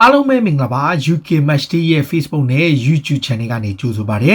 အားလုံးပဲမင်္ဂလာပါ UK Match Day ရဲ့ Facebook နဲ့ YouTube Channel ကနေကြိုဆိုပါရစေ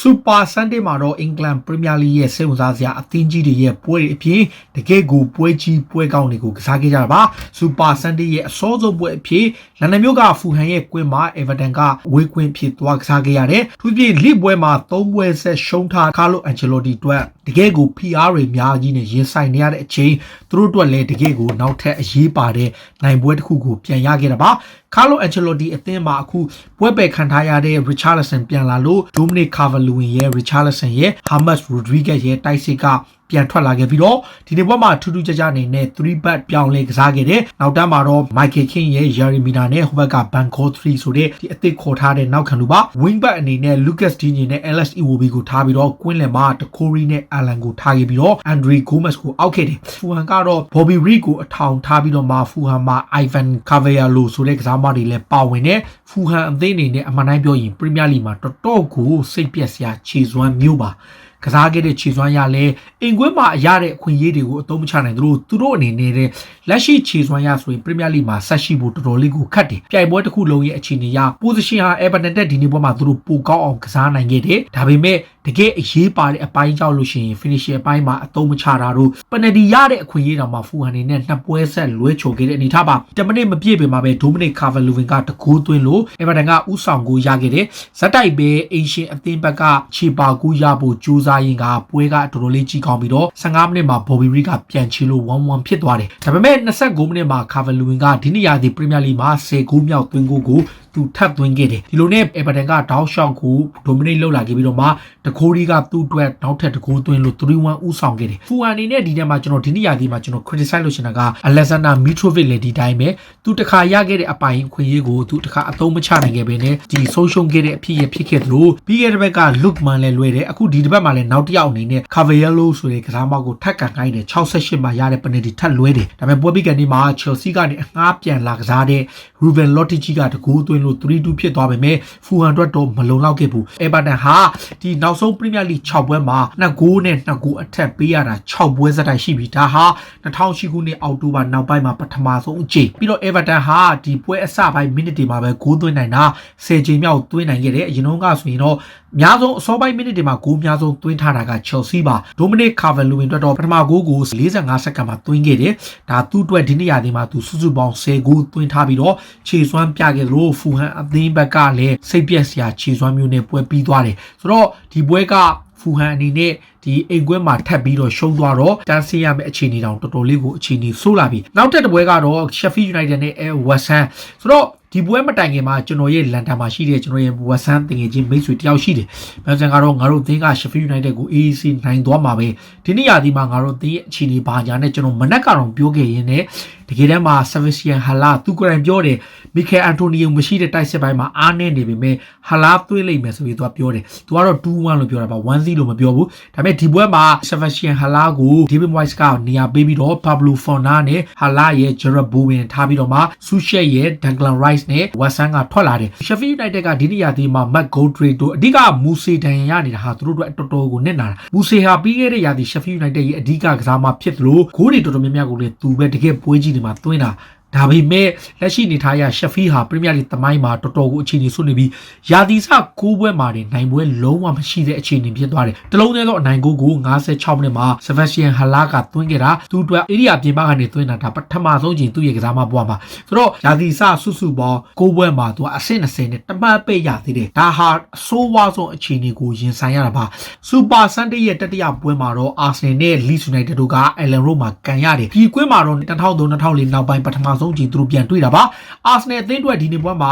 Super Sunday မှာတော့ England Premier League ရဲ့စိတ်ဝင်စားစရာအသင်းကြီးတွေရဲ့ပွဲတွေအပြင်တကယ့်ကိုပွဲကြီးပွဲကောင်းတွေကိုကစားခဲ့ကြတာပါ Super Sunday ရဲ့အစောဆုံးပွဲအဖြစ်လန်ဒန်မြို့ကဖူဟန်ရဲ့ကွင်းမှာ Everton ကဝေးကွင်းဖြစ်သွားကစားခဲ့ရတယ်သူပြည့်လိပွဲမှာ3ပွဲဆက်ရှုံးထားကာလိုအန်ချယ်လိုတီအတွက်တကယ့်ကို PR တွေအများကြီးနဲ့ရင်ဆိုင်နေရတဲ့အချိန်သူတို့အတွက်လည်းတကယ့်ကိုနောက်ထပ်အရေးပါတဲ့နိုင်ပွဲတစ်ခုကိုပြန်ရခဲ့တာပါကာလိုအန်ချယ်လိုတီအသင်းမှာအခုပွဲပယ်ခံထားရတဲ့ Richarlison ပြန်လာလို့ Dominic Calvert-Lewin ရဲ့ Richarlison ရဲ့ James Rodriguez ရဲ့တိုက်စစ်ကပြန်ထွက်လာခဲ့ပြီးတော့ဒီနေ့ပွဲမှာထူးထူးခြားခြားအနေနဲ့3 back ပြောင်းလဲကစားခဲ့တယ်နောက်တန်းမှာတော့ Michael King ရဲ့ Yeremina နဲ့ဟိုဘက်က Banco 3ဆိုတဲ့ဒီအသစ်ခေါ်ထားတဲ့နောက်ခံလူပါ wing back အနေနဲ့ Lucas Digne နဲ့ Alex Iwobi ကိုထားပြီးတော့ကွင်းလယ်မှာ Decore နဲ့ Allan ကိုထားခဲ့ပြီးတော့ Andre Gomes ကိုအောက်ခဲ့တယ်ဖူဟန်ကတော့ Bobby Reed ကိုအထောင်ထားပြီးတော့မှဖူဟန်မှာ Ivan Cavallero ဆိုတဲ့ကစားမတွေလည်းပါဝင်တယ်ဖူဟန်အသင်းအနေနဲ့အမှန်တိုင်းပြောရင် Premier League မှာတော်တော်ကိုစိတ်ပျက်စရာခြေစွမ်းမျိုးပါကစားခဲ့တဲ့ခြေစွမ်းရလဲအင်ကွင်းမှာရတဲ့အခွင့်အရေးတွေကိုအသုံးမချနိုင်သူတို့အနေနဲ့လက်ရှိခြေစွမ်းရဆိုရင် Premier League မှာဆက်ရှိဖို့တော်တော်လေးကိုခက်တယ်ပြိုင်ပွဲတစ်ခုလုံးရဲ့အခြေအနေရ position ဟာ Everton တက်ဒီနေ့ပွဲမှာသူတို့ပိုကောင်းအောင်ကစားနိုင်ခဲ့တယ်ဒါပေမဲ့တကယ်အရေးပါတဲ့အပိုင်းကြောင့်လို့ရှိရင် finishing အပိုင်းမှာအသုံးမချတာတို့ penalty ရတဲ့အခွင့်အရေးတောင်မှဖူဟန်နေနဲ့နှစ်ပွဲဆက်လွဲချိုခဲ့တဲ့အနေထားပါ10မိနစ်မပြည့်ပေမှာပဲ Dominic Calvert-Lewin ကတကူးသွင်းလို့ Everton ကဥဆောင်ကိုရခဲ့တယ်ဇက်တိုက်ပဲအင်ရှင်အသင်းဘက်ကခြေပါကူရဖို့ကြိုးစားရင်းကပွဲကတော်တော်လေးကြီးကောင်းပြီးတော့15မိနစ်မှာ Bobby Reed ကပြန်ချီလို့ 1-1 ဖြစ်သွားတယ်ဒါပေမဲ့29မိနစ်မှာ Calvert-Lewin ကဒီနေ့ရာသီ Premier League မှာ10ဂိုးမြောက်သွင်းကိုသူထပ်သွင်းခဲ့တယ်ဒီလိုနဲ့ Everton ကတောက်လျှောက်ကိုဒိုမီနိတ်လောက်လာခဲ့ပြီးတော့မှတခိုးရီကသူ့အတွက်နောက်ထပ်တခိုးသွင်းလို့ 3-1 ဦးဆောင်ခဲ့တယ်ဖူဟန်အနေနဲ့ဒီနေ့မှာကျွန်တော်ဒီနေ့ရာသီမှာကျွန်တော် criticize လုပ်ချင်တာက Alexander Mitrovic လည်းဒီတိုင်းပဲသူတခါရခဲ့တဲ့အပိုင်းခွင့်ရေးကိုသူတခါအသုံးမချနိုင်ခဲ့ဘဲနဲ့ဒီဆုံးရှုံးခဲ့တဲ့အဖြစ်ရဖြစ်ခဲ့သလိုပြီးခဲ့တဲ့ဘက်က Lookman လည်းလွယ်တယ်အခုဒီတစ်ပတ်မှာလည်းနောက်တစ်ယောက်အနေနဲ့ Cavallero ဆိုတဲ့ကစားမကိုထပ်ကန်ခိုင်းတယ်68မှာရတဲ့ penalty ထပ်လွဲတယ်ဒါပေမဲ့ပွဲပြီးကနေမှာ Chelsea ကနေအငှားပြန်လာကစားတဲ့ Ruben Loftus-Cheek ကတကူးသွင်းလို့3-2ဖြစ်သွားပေမဲ့ဖူဟန်အတွက်တော့မလုံလောက်ခဲ့ဘူး Everton ဟာဒီနောက်ဆုံး Premier League 6ပွဲမှာ2ဂိုးနဲ့2ဂိုးအထက်ပေးရတာ6ပွဲစတိုက်ရှိပြီဒါဟာ2008ခုနှစ်အောက်တိုဘာနောက်ပိုင်းမှာပထမဆုံးအကြိမ်ပြီးတော့ Everton ဟာဒီပွဲအစပိုင်းမိနစ်တွေမှာပဲဂိုးသွင်းနိုင်တာ10ချိန်မြောက်သွင်းနိုင်ခဲ့တယ်အရင်ကဆိုရင်တော့အများဆုံးအစောပိုင်းမိနစ်တွေမှာဂိုးအများဆုံးသွင်းထားတာက Chelsea ပါ Dominic Calvert-Lewin အတွက်တော့ပထမဂိုးကို45စက္ကန့်မှာသွင်းခဲ့တယ်ဒါသူ့အတွက်ဒီနေ့ရာသီမှာသူစုစုပေါင်း10ဂိုးသွင်းထားပြီးတော့ခြေစွမ်းပြခဲ့သလိုဖူဟန်အသင်းဘက်ကလည်းစိတ်ပျက်စရာခြေစွမ်းမျိုးနဲ့ပွဲပြီးသွားတယ်ဆိုတော့ဒီပွဲကဖူဟန်အနေနဲ့ဒီအိမ်ကွင်းမှာထပ်ပြီးတော့ရှုံးသွားတော့တန်းဆင်းရမယ့်အခြေအနေတောင်တော်တော်လေးကိုအခြေအနေဆိုးလာပြီနောက်ထပ်တစ်ပွဲကတော့ Sheffield United နဲ့ West Ham ဆိုတော့ဒီပွဲမတိုင်ခင်မှာကျွန်တော်ရဲ့လန်ဒန်မှာရှိတဲ့ကျွန်တော်ရဲ့ West Ham တင်ငယ်ချင်းမိတ်ဆွေတယောက်ရှိတယ်။အဲဒါကတော့ငါတို့အသင်းက Sheffield United ကို AEC နိုင်သွားမှာပဲ။ဒီနေ့ရာသီမှာငါတို့အသင်းရဲ့အခြေအနေဘာညာနဲ့ကျွန်တော်မနက်ကတော့ပြောခဲ့ရင်းနဲ့တကယ်တမ်းမှာ Sebastian Haller သူကိုယ်တိုင်ပြောတယ်မီခဲအန်တိုနီယိုမရှိတဲ့တိုက်စစ်ပိုင်းမှာအားနေနေပေမဲ့ Haller သွေးလိမ့်မယ်ဆိုပြီးသူကပြောတယ်။သူကတော့ 2-1 လို့ပြောတာပါ 1-0 လို့မပြောဘူး။ဒါပေမဲ့ဒီပွဲမှာ Sebastian Haller ကို David Moyes ကနေရာပေးပြီးတော့ Pablo Fornal နဲ့ Haller ရဲ့ Jarrod Bowen ထားပြီးတော့မှ Soucek ရဲ့ Declan Rice နဲ့ West Ham ကထွက်လာတယ် Sheffield United ကဒီနေ့ရာသီမှာ Matt Goldrick တို့အဓိကမူစေတန်ရနေတာဟာသူတို့အတွက်တော်တော်ကိုနစ်နာတာမူစေဟာပြီးခဲ့တဲ့ရာသီ Sheffield United ရဲ့အဓိကကစားမဖြစ်သလိုဂိုးတွေတော်တော်များများကိုလည်းသူပဲတကယ်ပွဲကြီးတွေမှာသွင်းတာဒါပေမဲ့လက်ရှိနေထားရ Sheffield ဟာ Premier League သမိုင်းမှာတော်တော်ကိုအခြေအနေဆိုးနေပြီးရာသီစ9ပွဲမှာတင်နိုင်ပွဲလုံးဝမရှိတဲ့အခြေအနေဖြစ်သွားတယ်တလုံးသေးသောအနိုင်ဂိုးကို56မိနစ်မှာ Sebastian Haller ကသွင်းခဲ့တာသူ့အတွက် area ပြင်ပကနေသွင်းတာဒါပထမဆုံးချိန်သူ့ရဲ့ကစားမဘဝမှာဆိုတော့ရာသီစစုစုပေါင်း9ပွဲမှာသူကအဆင့်20နဲ့တမတ်ပိတ်ရသေးတယ်ဒါဟာအဆိုးဝါးဆုံးအခြေအနေကိုရင်ဆိုင်ရတာပါ Super Sunday ရဲ့တတိယပွဲမှာတော့ Arsenal နဲ့ Leeds United တို့က Ellen Road မှာကန်ရတယ်ဒီကွင်းမှာတော့2003-2004နောက်ပိုင်းပထမဆုံးချိန်သူတို့ပြန်တွေ့တာပါ Arsenal အသင်းအတွက်ဒီနေ့ပွဲမှာ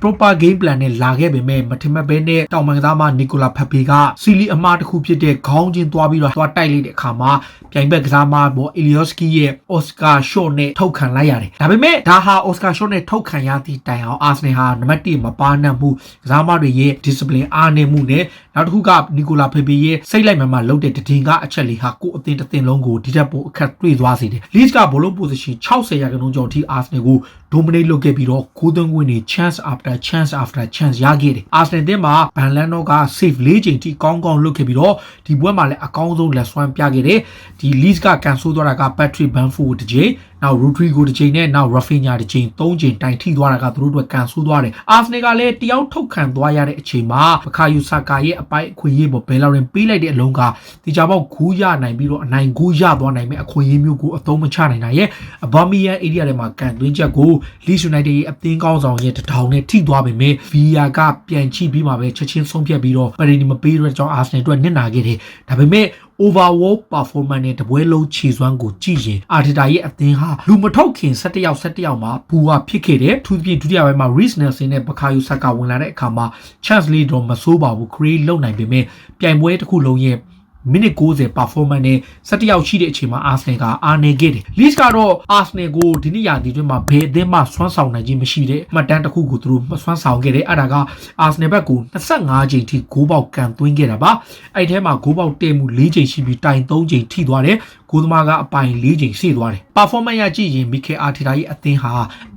proper game plan နဲ့လာခဲ့ပေမဲ့မထင်မှတ်ဘဲနဲ့တောင်ပန်ကစားမနီကိုလာဖက်ပေကစီလီအမားတစ်ခုဖြစ်တဲ့ခေါင်းချင်းသွားပြီးတော့သွားတိုက်လိုက်တဲ့အခါမှာပြိုင်ဘက်ကစားမပေါ် Ilioski ရဲ့ Oscar Shot နဲ့ထုတ်ခံလိုက်ရတယ်ဒါပေမဲ့ဒါဟာ Oscar Shot နဲ့ထုတ်ခံရသည့်တိုင်အောင် Arsenal ဟာနံပါတ်1မပါနတ်မှုကစားမတွေရဲ့ discipline အားနည်းမှုနဲ့နောက်တစ်ခုကနီကိုလာဖက်ပေရဲ့စိတ်လိုက်မှလုပ်တဲ့တည်င်းကအချက်လေးဟာကိုအသင်းတစ်သင်းလုံးကိုဒီတက်ပိုအခက်တွေ့သွားစေတယ် Leeds ကဘောလုံး position 60ရာခိုင်နှုန်းကျော်ထိ Arsenal ကို dominate လုပ်ခဲ့ပြီးတော့ဂိုးသွင်းခွင့်တွေ chance after chance ရခဲ့တယ် Arsenal အသင်းမှာဘန်လန်တော့က save 4ချိန်ထိကောင်းကောင်းလုပ်ခဲ့ပြီးတော့ဒီပွဲမှာလည်းအကောင်းဆုံးလက်စွမ်းပြခဲ့တယ်ဒီ Leeds ကကန်ဆိုးသွားတာက Patrick Bamford တစ်ချိန် နောက် Rodrigo တစ်ချိန်နဲ့နောက် Rafinha တစ်ချိန်3ချိန်တိုင်ထိသွားတာကသူတို့အတွက်ကန်ဆိုးသွားတယ်အာဆနယ်ကလည်းတယောက်ထုတ်ခံသွားရတဲ့အချိန်မှာဘခါယူဆာကာရဲ့အပိုက်အခွင့်အရေးပေါ်ဘယ်လောက်ရင်ပေးလိုက်တဲ့အလုံးကဒီကြပေါက်ဂူးရနိုင်ပြီးတော့အနိုင်ဂူးရသွားနိုင်မဲ့အခွင့်အရေးမျိုးကိုအသုံးမချနိုင်တာရဲ့အဘာမီယန်ဧရိယာထဲမှာကန်သွင်းချက်ကို Leeds United ရဲ့အသင်းကောင်းဆောင်ရဲ့တထောင်နဲ့ထိသွားပေမဲ့ VAR ကပြန်ချိပြီးမှပဲချက်ချင်းဆုံးဖြတ်ပြီးတော့ပရီနီမပေးတဲ့ကြောင့်အာဆနယ်အတွက်နစ်နာခဲ့တယ်ဒါပေမဲ့ overall performance နဲ့တပွဲလုံးခြေစွမ်းကိုကြည့်ရင်အာတီတာရဲ့အသင်းဟာလူမထုတ်ခင်17ယောက်မှာဘူဟာဖြစ်ခဲ့တယ်သူပြင်ဒုတိယပိုင်းမှာ Reece Nelson နဲ့ဘခါယူဆာကာဝင်လာတဲ့အခါမှာ chance လေးတော့မဆိုးပါဘူး create လုပ်နိုင်ပေမဲ့ပြိုင်ပွဲတစ်ခုလုံးရဲ့မိနစ်90 performance နဲ့17ယောက်ရှိတဲ့အချိန်မှာ Arsenal ကအားနေခဲ့တယ်။ Leeds ကတော့ Arsenal ကိုဒီနေ့ရာသီတွင်းမှာဘယ်အသင်းမှဆွမ်းဆောင်နိုင်ခြင်းမရှိတဲ့အမှတ်တမ်းတစ်ခုကိုသူတို့ဆွမ်းဆောင်ခဲ့တယ်။အဲ့ဒါက Arsenal ဘက်ကို25ချိန်ထိဂိုးပေါက်ကန်သွင်းခဲ့တာပါ။အဲ့ထဲမှာဂိုးပေါက်တဲမှု4ချိန်ရှိပြီးတိုင်3ချိန်ထိသွားတယ်။ကိုသမားကအပိုင်4ချိန်ဆေးသွားတယ်။ performance ရကြည့်ရင် Mikel Arteta ရဲ့အသင်းဟာ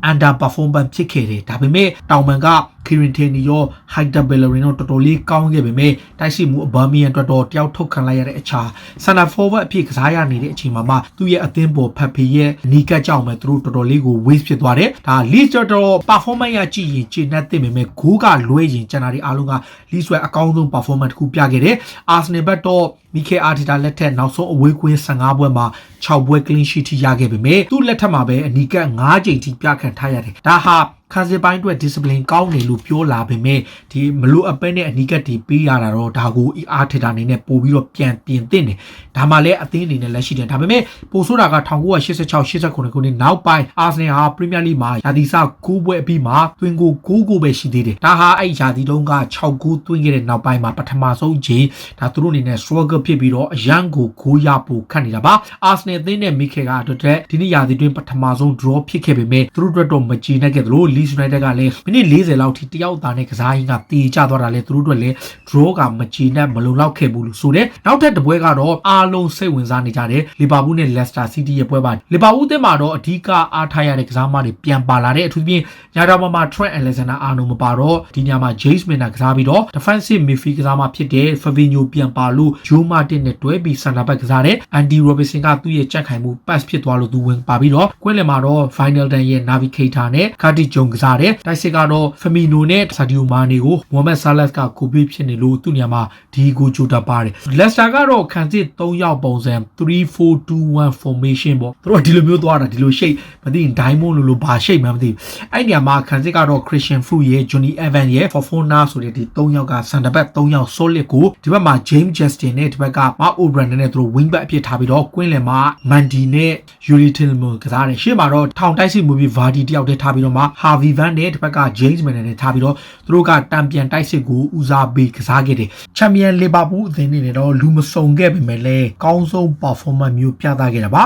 under performance ဖြစ်ခဲ့တယ်။ဒါပေမဲ့တောင်ပန်က Kieran Tierney ရော Hector Bellerin တို့တော်တော်လေးကောင်းခဲ့ပေမဲ့တိုက်စစ်မှုအဘာမီယန်အတွက်တော့တယောက်ထုတ်ခံလိုက်ရတဲ့အခြား center forward အဖြစ်ကစားရနေတဲ့အချိန်မှာသူ့ရဲ့အသင်းပေါ်ဖတ်ဖေရဲ့အနီးကပ်ကြောင့်ပဲသူတို့တော်တော်လေးကို waste ဖြစ်သွားတယ်။ဒါ Leeds တော့ performance ရကြည့်ရင်ကျေနပ်သိပေမဲ့ဂိုးကလွဲရင်ကျန်တာတွေအားလုံးက Leeds ရဲ့အကောင်းဆုံး performance တစ်ခုပြခဲ့တယ်။ Arsenal ဘက်တော့ Mikel Arteta လက်ထက်နောက်ဆုံးအဝေးကွင်း15ပွဲမှာ6ပွဲ clean sheet ထိရခဲ့ပေမဲ့သူ့လက်ထက်မှာပဲအနီးကပ်9ချိန်ထိပြခန့်ထားရတယ်။ဒါဟာခန်းစစ်ပိုင်းအတွက် discipline ကောင်းတယ်လို့ပြောလာပေမဲ့ဒီမလိုအပ်ပဲနဲ့အနီးကပ်တီးပေးရတာတော့ဒါကိုအားထက်တာအနေနဲ့ပို့ပြီးတော့ပြန်ပြင်သင့်တယ်ဒါမှလည်းအသင်းအနေနဲ့လက်ရှိတယ်ဒါပေမဲ့ပိုဆိုးတာက1986-89ခုနှစ်နောက်ပိုင်း Arsenal ဟာ Premier League မှာရာသီစ9ပွဲအပြီးမှာသွင်းကို9ပဲရှိသေးတယ်ဒါဟာအဲ့ရာသီတုန်းက6ဂိုးသွင်းခဲ့တဲ့နောက်ပိုင်းမှာပထမဆုံးချိန်ဒါသူတို့အနေနဲ့ struggle ဖြစ်ပြီးတော့အရန်ကိုဂိုးရဖို့ခက်နေတာပါ Arsenal အသင်းနဲ့ Mikel ကအတွက်ဒီနေ့ရာသီတွင်းပထမဆုံး draw ဖြစ်ခဲ့ပေမဲ့သူတို့အတွက်တော့မကြည်နဲ့ခဲ့သလိုLeeds United ကလည်းမိနစ်40လောက်ထိတယောက်သားနဲ့ကစားရင်းကတေချသွားတာလေသူတို့အတွက်လည်း draw ကမကြည်နဲ့မလုံလောက်ခဲ့ဘူးလို့ဆိုတယ်နောက်ထပ်တစ်ပွဲကတော့အားလုံးစိတ်ဝင်စားနေကြတယ်လီဗာပူးနဲ့ Leicester City ရဲ့ပွဲပါလီဗာပူးအသင်းမှာတော့အဓိကအားထားရတဲ့ကစားမတွေပြန်ပါလာတဲ့အထူးသဖြင့်ညာတော်မှာ Trent Alexander-Arnold မပါတော့ဒီညမှာ James Milner ကစားပြီးတော့ defensive midfield ကစားမဖြစ်တဲ့ Fabinho ပြန်ပါလို့ Joe Martin နဲ့တွဲပြီး center back ကစားတဲ့ Andy Robertson ကသူ့ရဲ့ကြက်ခိုင်မှု pass ဖြစ်သွားလို့သူဝင်ပါပြီးတော့ကွင်းလယ်မှာတော့ Wijnaldum ရဲ့ navigator နဲ့ Curtis Jones ကစားတဲ့တိုက်စစ်ကတော့ Firmino နဲ့ Sadio Mane ကို Mohamed Salah ကကိုပေးဖြစ်နေလို့သူ့နေရာမှာဒီကိုဂျိုတာပါတယ် Leicester ကတော့ခံစစ်3ယောက်ပုံစံ 3-4-2-1 formation ပေါ့သူတို့ဒီလိုမျိုးသွားတာဒီလိုရှိတ်မသိရင် diamond လို့ဘာရှိတ်မှမသိဘူးအဲ့နေရာမှာခံစစ်ကတော့ Christian Fuchs ရဲ့ Johnny Evans ရဲ့ Fofana ဆိုတဲ့ဒီ3ယောက်က center back 3ယောက် solid ကိုဒီဘက်မှာ James Justin နဲ့ဒီဘက်က Mark O'Brien နဲ့သူတို့ wing back အဖြစ်ထားပြီးတော့ကွင်းလယ်မှာ Mandy နဲ့ Yuri Tillman ကစားတယ်ရှေ့မှာတော့ထောင်တိုက်စစ်မှုပြီး Vardy တယောက်တည်းထားပြီးတော့မှ Harvey Van နဲ့ဒီဘက်က James Milner နဲ့ထားပြီးတော့သူတို့ကတံပြန်တိုက်စစ်ကိုဦးစားပေးကစားခဲ့တယ်ချန်ပီယံလီဗာပူးအသင်းနဲ့တော့လူမစုံခဲ့ပေမဲ့လည်းကောင်းဆုံး performance မျိုးပြသခဲ့တာပါ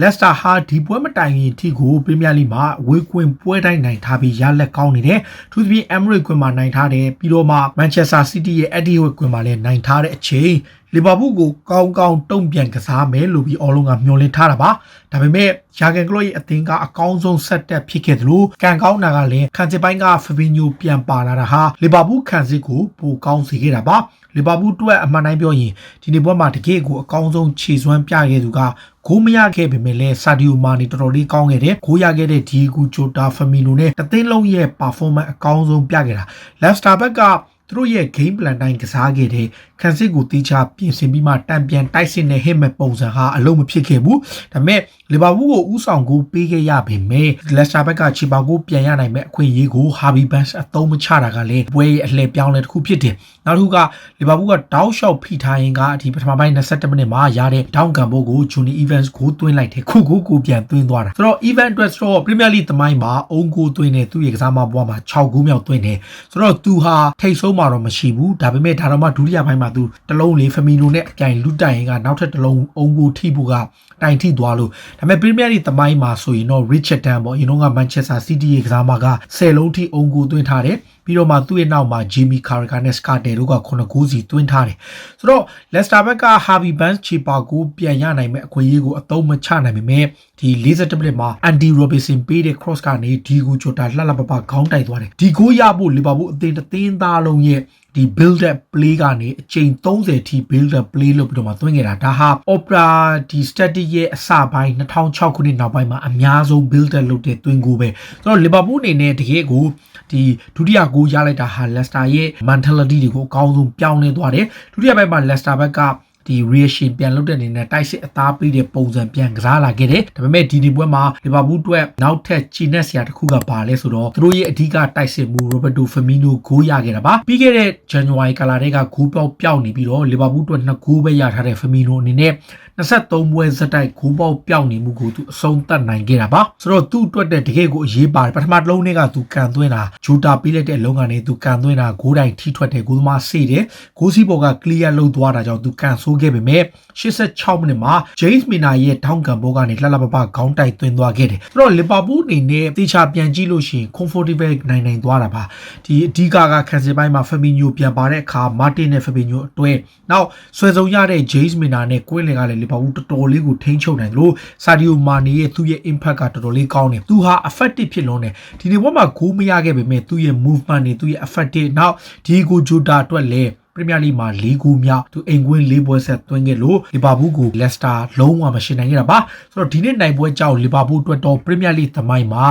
Leicester ဟာဒီပွဲမတိုင်ခင်ထိကို Premier League မှာဝေးကွင်းပွဲတိုင်းနိုင်ထားပြီးရလက်ကောင်းနေတယ်။သူသဖြင့် Emirates ကွင်းမှာနိုင်ထားတယ်ပြီးတော့မှ Manchester City ရဲ့ Etihad ကွင်းမှာလည်းနိုင်ထားတဲ့အချိန်လီဗာပူးကိုကောင်းကောင်းတုံ့ပြန်ကစားမယ်လို့ပြီးအားလုံးကမျှော်လင့်ထားတာပါ။ဒါပေမဲ့ယာဂန်ကလော့ရဲ့အသင်းကအကောင်းဆုံးဆက်တက်ဖြစ်ခဲ့သလိုကန်ကောင်းတာကလည်းခံစစ်ပိုင်းက Fabinho ပြန်ပါလာတာဟာလီဗာပူးခံစစ်ကိုပိုကောင်းစေခဲ့တာပါ။လီဗာပူးအတွက်အမှန်တိုင်းပြောရင်ဒီနေ့ပွဲမှာတကယ့်ကိုအကောင်းဆုံးခြေစွမ်းပြခဲ့သူကဂိုးမရခဲ့ပေမဲ့လည်း Sadio Mane တော်တော်လေးကောင်းခဲ့တယ်။ဂိုးရခဲ့တဲ့ Diego Jota, Firmino နဲ့တသင်းလုံးရဲ့ performance အကောင်းဆုံးပြခဲ့တာ။ Leicester ဘက်ကသူတို့ရဲ့ game plan တိုင်းကစားခဲ့တဲ့ခံစစ်ကိုတေချာပြင်ဆင်ပြီးမှတံပြန်တိုက်စစ်နဲ့ hit မဲ့ပုံစံဟာအလုံးမဖြစ်ခဲ့ဘူး။ဒါပေမဲ့လီဗာပူးကိုဥဆောင်ကိုပေးခဲ့ရပေမဲ့ Leicester ဘက်ကချီပါကိုပြန်ရနိုင်မဲ့အခွင့်အရေးကို Harvey Barnes အသုံးမချတာကလည်းပွဲရဲ့အလှည့်ပြောင်းလဲတစ်ခုဖြစ်တယ်။နောက်တစ်ခုကလီဗာပူးကတောက်လျှောက်ဖိထားရင်ကဒီပထမပိုင်း22မိနစ်မှာရတဲ့ down ကန်ဘိုးကို Johnny Evans ကိုသွင်းလိုက်တယ်ခုကိုပြန်သွင်းသွားတာဆိုတော့ Evans အတွက်ဆိုတော့ Premier League သမိုင်းမှာအုံးကိုသွင်းတဲ့သူ့ရဲ့ကစားမဘွားမှာ6ဂိုးမြောက်သွင်းတယ်ဆိုတော့သူဟာထိတ်ဆုံးမှာတော့မရှိဘူးဒါပေမဲ့ဒါတော့မှဒုတိယပိုင်းမှာသူတလုံးလေး Firmino နဲ့အပြိုင်လူတိုင်ရင်ကနောက်ထပ်တလုံးအုံးကိုထိဖို့ကတိုင်ထိသွားလို့ဒါပေမဲ့ Premier League သမိုင်းမှာဆိုရင်တော့ Richard Dunn ပေါ့ရင်တော့က Manchester City ရဲ့ကစားမက10လုံးထိအုံးကိုသွင်းထားတယ်ပြီးတော့မှသူ့ရဲ့နောက်မှာ Jamie Carragher နဲ့ Scartel တို့က9ဂိုးစီသွင်းထားတယ်ဆိုတော့ Leicester ဘက်က Harvey Barnes ချီပါကိုပြန်ရနိုင်မဲ့အခွင့်အရေးကိုအသုံးမချနိုင်ပေမဲ့ဒီ40မိနစ်မှာ Andy Robertson ပေးတဲ့ cross ကနေ Diego Jota လှလှပပခေါင်းတိုက်သွားတယ်ဒီဂိုးရဖို့လီဗာပူးအသင်းသားလုံးရဲ့ ဒီ build up play ကနေအချိန်30ထိ build up play လုပ်ပြီးတော့မှသွင်းခဲ့တာဒါဟာ Opera ဒီ static ရဲ့အစပိုင်း2006ခုနှစ်နောက်ပိုင်းမှာအများဆုံး build up လုပ်တဲ့သွင်းကိုပဲဆိုတော့ Liverpool အနေနဲ့တကယ်ကိုဒီဒုတိယကိုရလိုက်တာဟာ Leicester ရဲ့ mentality တွေကိုအကောင်းဆုံးပြောင်းလဲသွားတယ်ဒုတိယပိုင်းမှာ Leicester ဘက်ကဒီ reaction ပြန်လုပ်တဲ့အနေနဲ့တိုက်စစ်အသားပေးတဲ့ပုံစံပြန်ကစားလာခဲ့တယ်ဒါပေမဲ့ဒီနေ့ပွဲမှာ Liverpool အတွက်နောက်ထပ်ချီနက်စရာတစ်ခုကပါလဲဆိုတော့သူတို့ရဲ့အဓိကတိုက်စစ်မှု Roberto Firmino ဂိုးရခဲ့တာပါပြီးခဲ့တဲ့ January ကာလာတွေကဂိုးပြောင်းနေပြီးတော့ Liverpool အတွက်2ဂိုးပဲရထားတဲ့ Firmino အနေနဲ့23ပွဲစတိုက်ဂိုးပြောင်းနေမှုကိုသူအဆုံးသတ်နိုင်ခဲ့တာပါဆိုတော့သူ့အတွက်တကယ်ကိုအရေးပါတယ်ပထမတစ်လုံးနဲ့ကသူကန်သွင်းတာဂျိုတာပေးလိုက်တဲ့အလုံးကနေသူကန်သွင်းတာဂိုးတိုင်ထိထွက်တယ်ဂိုးသမားစေးတယ်ဂိုးစီးပေါ်က clear လုပ်သွားတာကြောင့်သူကန်ဆိုးခဲ့ပေမဲ့86မိနစ်မှာ James Milner ရဲ့ထောင်းကန်ဘောကနေလှလှပပခေါင်းတိုက်သွင်းသွားခဲ့တယ်ဆိုတော့ Liverpool အနေနဲ့တေချာပြန်ကြည့်လို့ရှိရင် comfortable နိုင်သွားတာပါဒီအဓိကခံစစ်ပိုင်းမှာ Firmino ပြန်ပါတဲ့အခါ Martin နဲ့ Firmino အတွဲနောက်ဆွဲဆုံးရတဲ့ James Milner နဲ့ကွင်းလင်ကလည်း Liverpool တော်တော်လေးကိုထိန်းချုပ်နိုင်တယ်လို့ Sadio Mane ရဲ့သူ့ရဲ့ impact ကတော်တော်လေးကောင်းတယ်သူဟာ effective ဖြစ်လုံးတယ်ဒီနေ့ဘက်မှာဂိုးမရခဲ့ပေမဲ့သူ့ရဲ့ movement တွေသူ့ရဲ့ effective နောက် Diego Jota အတွက်လည်းပရီးမီယာလိမှာ၄ဂိုးမြောက်သူအိမ်ကွင်း၄ပွဲဆက်သွင်းခဲ့လို့လီဗာပူးကိုလက်စတာလုံးဝမရှင်းနိုင်ခဲ့တာပါဆိုတော့ဒီနေ့နိုင်ပွဲကြောင့်လီဗာပူးအတွက်တော့ပရီးမီယာလိသမိုင်းမှာ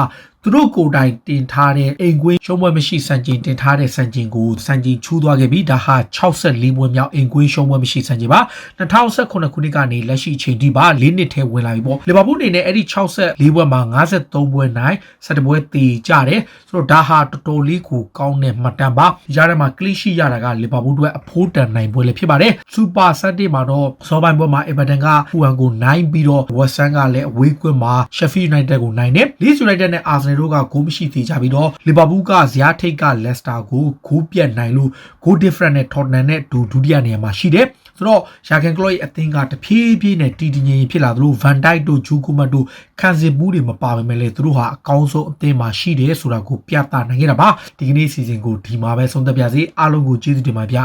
သူတို့ကိုယ်တိုင်တင်ထားတဲ့အိမ်ကွင်းရှုံးပွဲမရှိစံချိန်တင်ထားတဲ့စံချိန်ကိုစံချိန်ချူးသွားခဲ့ပြီးဒါဟာ64ပွဲမြောက်အိမ်ကွင်းရှုံးပွဲမရှိစံချိန်ပါ2019ခုနှစ်ကနေလက်ရှိအချိန်ထိပါ၄နှစ်ထဲဝင်လာပြီပေါ့လီဗာပူးအနေနဲ့အဲ့ဒီ64ပွဲမှာ53ပွဲနိုင်17ပွဲတည်ကြတယ်ဆိုတော့ဒါဟာတော်တော်လေးကိုကောင်းတဲ့မှတ်တမ်းပါဒီကြားထဲမှာကလစ်ရှိရတာကလီဗာပူးအတွက်အဖိုးတန်နိုင်ပွဲလည်းဖြစ်ပါတယ်စူပါဆန်ဒေးမှာတော့စောပိုင်းပွဲမှာအေဗာတန်ကဖူဟန်ကိုနိုင်ပြီးတော့ဝက်ဆန်ကလည်းအဝေးကွင်းမှာရှက်ဖီးယူနိုက်တက်ကိုနိုင်တယ်လီစ်ယူနိုက်တက်နဲ့အာဆင်နယ်တို့ကဂိုးမရှိသေးကြပြီးတော့လီဗာပူးကဇယားထိတ်ကလက်စတာကိုဂိုးပြတ်နိုင်လို့ဂိုး different နဲ့ Tottenham နဲ့ဒုတိယနေရာမှာရှိတယ်ဆိုတော့ယာကန်ကလော့ရဲ့အသင်းကတဖြည်းဖြည်းနဲ့တီတီငြိမ်ဖြစ်လာသလို Van Dijk တို့ဂျူကူမတ်တို့ခံစစ်မှုတွေမပါဘဲလေသူတို့ဟာအကောင်းဆုံးအသင်းမှာရှိတယ်ဆိုတာကိုပြသနိုင်ခဲ့တာပါဒီကနေ့စီစဉ်ကိုဒီမှာပဲဆုံးသက်ပါစေအားလုံးကိုကျေးဇူးတင်ပါဗျ